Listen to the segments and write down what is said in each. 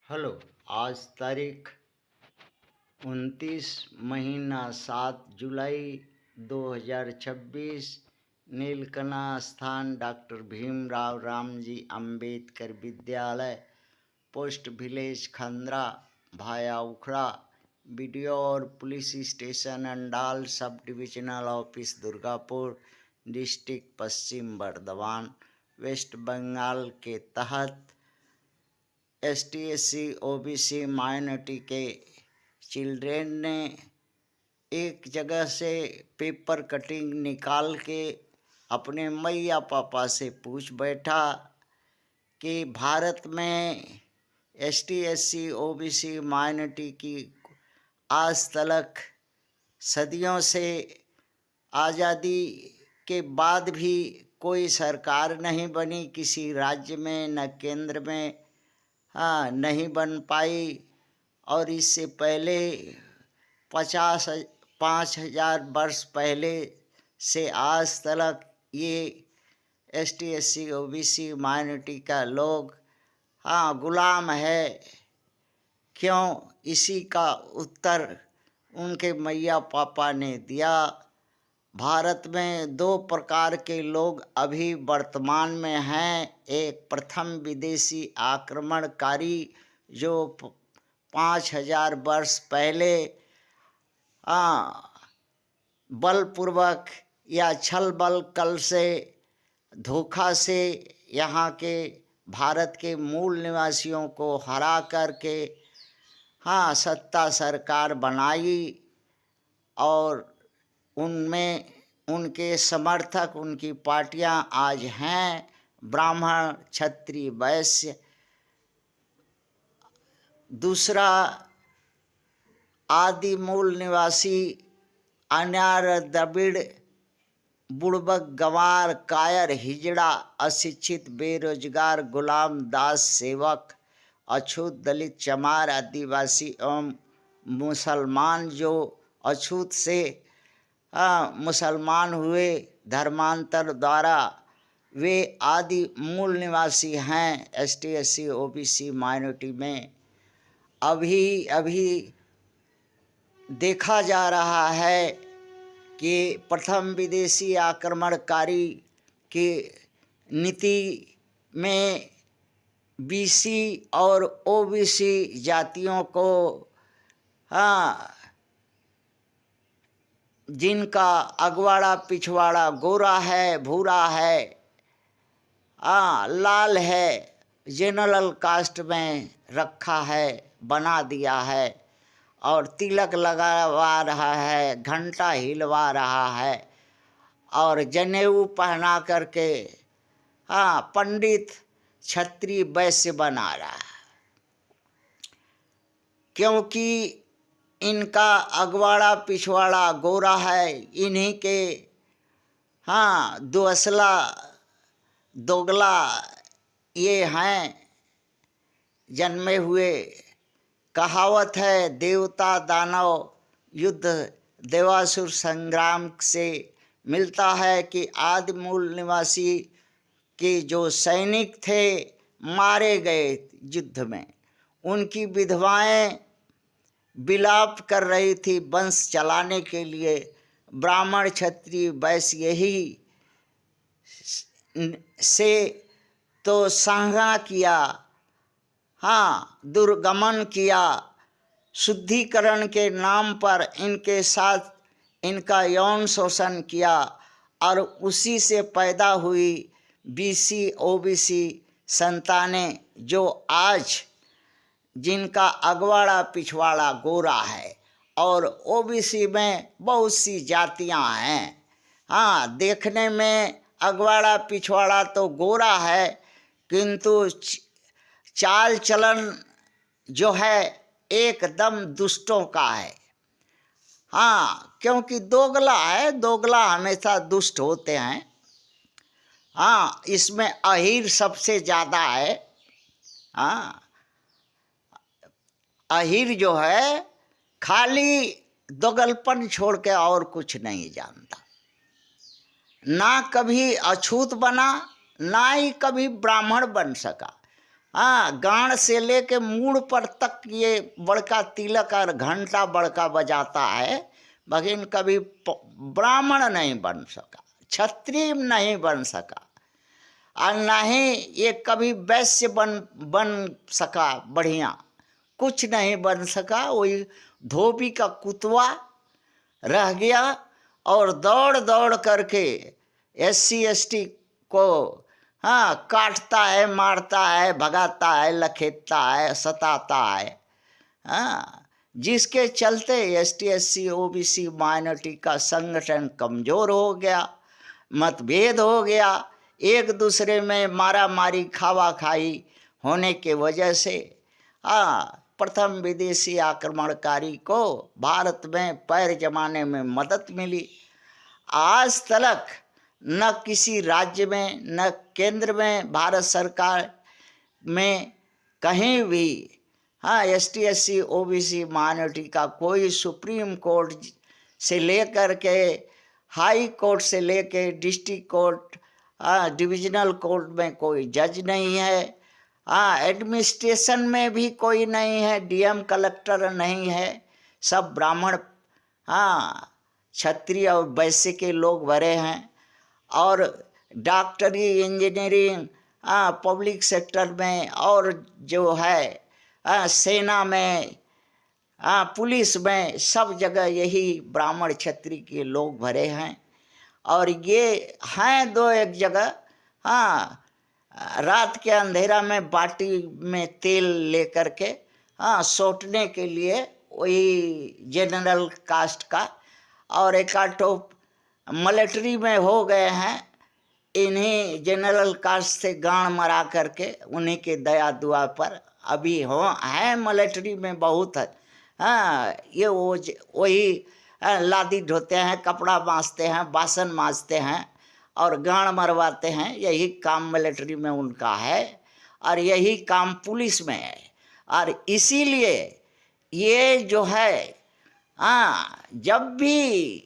Hello. आज तारीख 29 महीना 7 जुलाई 2026। नीलकना स्थान doctor Bhimrao Ramji Ambedkar Vidyalaya, post village Khandra, भाया उखड़ा, बीडीओ और police station Andal, sub divisional office Durgapur, district Paschim Bardhaman, West Bengal के तहत ST/SC OBC माइनॉरिटी के चिल्ड्रेन ने एक जगह से पेपर कटिंग निकाल के अपने मैया पापा से पूछ बैठा कि भारत में ST/SC OBC माइनॉरिटी की आज तक सदियों से आज़ादी के बाद भी कोई सरकार नहीं बनी, किसी राज्य में न केंद्र में नहीं बन पाई। और इससे पहले 5,000 वर्ष पहले से आज तक ये ST/SC OBC माइनॉरिटी का लोग गुलाम है। क्यों? इसी का उत्तर उनके मैया पापा ने दिया। भारत में दो प्रकार के लोग अभी वर्तमान में हैं। एक प्रथम विदेशी आक्रमणकारी जो 5,000 वर्ष पहले बलपूर्वक या छल बल कल से धोखा से यहाँ के भारत के मूल निवासियों को हरा करके सत्ता सरकार बनाई और उनमें उनके समर्थक, उनकी पार्टियां आज हैं ब्राह्मण, क्षत्रिय, वैश्य। दूसरा आदि मूल निवासी अनार, द्रविड़, बुड़बक, गंवार, कायर, हिजड़ा, अशिक्षित, बेरोजगार, गुलाम, दास, सेवक, अछूत, दलित, चमार, आदिवासी एवं मुसलमान जो अछूत से मुसलमान हुए धर्मांतर द्वारा, वे आदि मूल निवासी हैं ST/SC OBC माइनॉरिटी में। अभी देखा जा रहा है कि प्रथम विदेशी आक्रमणकारी की नीति में BC और OBC जातियों को जिनका अगवाड़ा पिछवाड़ा गोरा है, भूरा है, लाल है, जनरल कास्ट में रखा है, बना दिया है और तिलक लगवा रहा है, घंटा हिलवा रहा है और जनेऊ पहना करके पंडित, क्षत्रिय, वैश्य बना रहा है। क्योंकि इनका अगवाड़ा पिछवाड़ा गोरा है, इन्हीं के दुअसला दोगला ये हैं जन्मे हुए। कहावत है देवता दानव युद्ध देवासुर संग्राम से मिलता है कि आदि मूल निवासी के जो सैनिक थे मारे गए युद्ध में, उनकी विधवाएं विलाप कर रही थी वंश चलाने के लिए। ब्राह्मण, क्षत्रिय, वैश्य यही से तो संहार किया, दुर्गमन किया, शुद्धिकरण के नाम पर इनके साथ इनका यौन शोषण किया और उसी से पैदा हुई BC OBC संतानें जो आज जिनका अगवाड़ा पिछवाड़ा गोरा है। और OBC में बहुत सी जातियां हैं। देखने में अगवाड़ा पिछवाड़ा तो गोरा है, किंतु चाल चलन जो है एकदम दुष्टों का है। क्योंकि दोगला है, दोगला हमेशा दुष्ट होते हैं। इसमें अहीर सबसे ज़्यादा है। अहीर जो है खाली दोगलपन छोड़ के और कुछ नहीं जानता। ना कभी अछूत बना, ना ही कभी ब्राह्मण बन सका। हाँ, गांड से लेके मूड़ पर तक ये बड़का तिलक और घंटा बड़का बजाता है, लेकिन कभी ब्राह्मण नहीं बन सका, क्षत्रिय नहीं बन सका, और ना ही ये कभी वैश्य बन सका, बढ़िया कुछ नहीं बन सका। वही धोबी का कुतवा रह गया और दौड़ दौड़ करके SC ST को हाँ काटता है, मारता है, भगाता है, लखेतता है, सताता है। हाँ, जिसके चलते ST SC OBC माइनॉरिटी का संगठन कमज़ोर हो गया, मतभेद हो गया, एक दूसरे में मारा मारी खावा खाई होने के वजह से हाँ प्रथम विदेशी आक्रमणकारी को भारत में पैर जमाने में मदद मिली। आज तक न किसी राज्य में न केंद्र में भारत सरकार में कहीं भी हाँ ST SC OBC माइनॉरिटी का कोई सुप्रीम कोर्ट से लेकर के हाई कोर्ट से लेकर डिस्ट्रिक्ट कोर्ट डिविजनल कोर्ट में कोई जज नहीं है। हाँ, एडमिनिस्ट्रेशन में भी कोई नहीं है, DM कलेक्टर नहीं है, सब ब्राह्मण हाँ क्षत्रिय और वैश्य के लोग भरे हैं। और डॉक्टरी, इंजीनियरिंग, पब्लिक सेक्टर में और जो है सेना में, पुलिस में, सब जगह यही ब्राह्मण क्षत्रिय के लोग भरे हैं। और ये हैं दो एक जगह हाँ रात के अंधेरा में बाटी में तेल लेकर के सोटने के लिए वही जनरल कास्ट का, और एक आठो मिलिट्री में हो गए हैं, इन्हीं जनरल कास्ट से गांड मरा करके उन्हीं के दया दुआ पर अभी हो हैं मिलिट्री में बहुत है। हाँ, ये वही लादी ढोते हैं, कपड़ा मांजते हैं, बासन मांजते हैं और गांड मरवाते हैं, यही काम मिलिट्री में उनका है और यही काम पुलिस में है। और इसीलिए ये जो है जब भी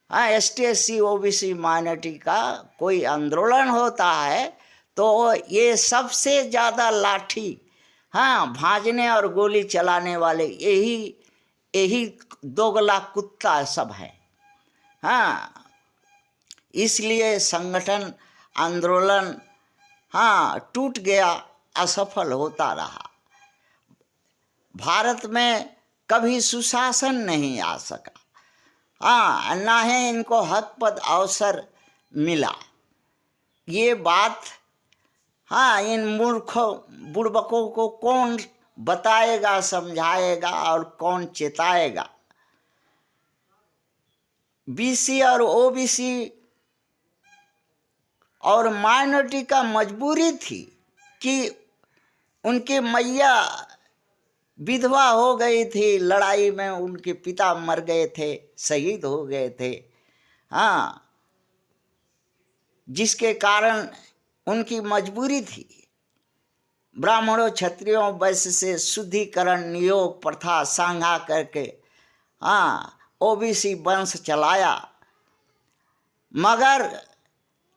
ST SC OBC माइनॉरिटी का कोई आंदोलन होता है तो ये सबसे ज़्यादा लाठी भाजने और गोली चलाने वाले यही दोगला कुत्ता सब है। इसलिए संगठन आंदोलन टूट गया, असफल होता रहा। भारत में कभी सुशासन नहीं आ सका, ना ही इनको हक पद अवसर मिला। ये बात इन मूर्खों बुड़बकों को कौन बताएगा, समझाएगा और कौन चेताएगा। BC और OBC और माइनॉरिटी का मजबूरी थी कि उनके मैया विधवा हो गई थी, लड़ाई में उनके पिता मर गए थे, शहीद हो गए थे। जिसके कारण उनकी मजबूरी थी ब्राह्मणों, क्षत्रियों, वैश्य से शुद्धिकरण, नियोग प्रथा सांगा करके OBC वंश चलाया। मगर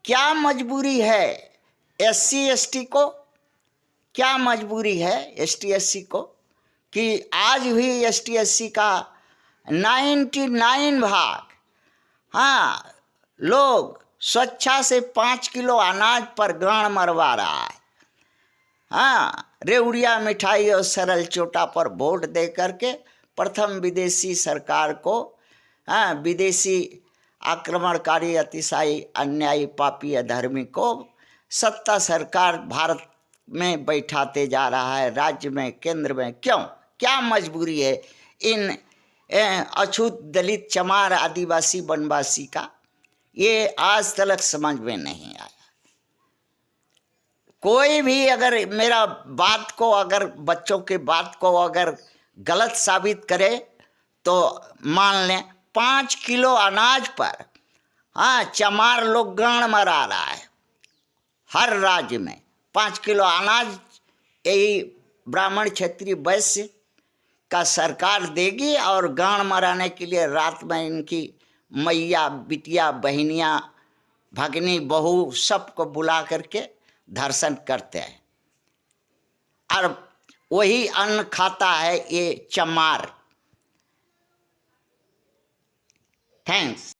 क्या मजबूरी है SC ST को, क्या मजबूरी है ST SC को कि आज भी ST SC का 99 भाग लोग स्वेच्छा से 5 किलो अनाज पर गांड मरवा रहा है। रेवड़िया मिठाई और सरल चोटा पर वोट दे करके प्रथम विदेशी सरकार को विदेशी आक्रमणकारी, अतिशायी, अन्यायी, पापी, अधर्मी को सत्ता सरकार भारत में बैठाते जा रहा है, राज्य में, केंद्र में। क्यों, क्या मजबूरी है इन अछूत दलित, चमार, आदिवासी, वनवासी का? ये आज तक समझ में नहीं आया। कोई भी अगर मेरा बात को, अगर बच्चों के बात को अगर गलत साबित करे तो मान लें 5 किलो अनाज पर चमार लोग गांड मरा रहा है। हर राज्य में 5 किलो अनाज यही ब्राह्मण, क्षत्रिय, वैश्य का सरकार देगी और गांड मराने के लिए रात में इनकी मैया, बिटिया, बहनियाँ, भगनी, बहू सबको बुला करके धर्षण करते हैं। और वही अन्न खाता है ये चमार। थैंक्स।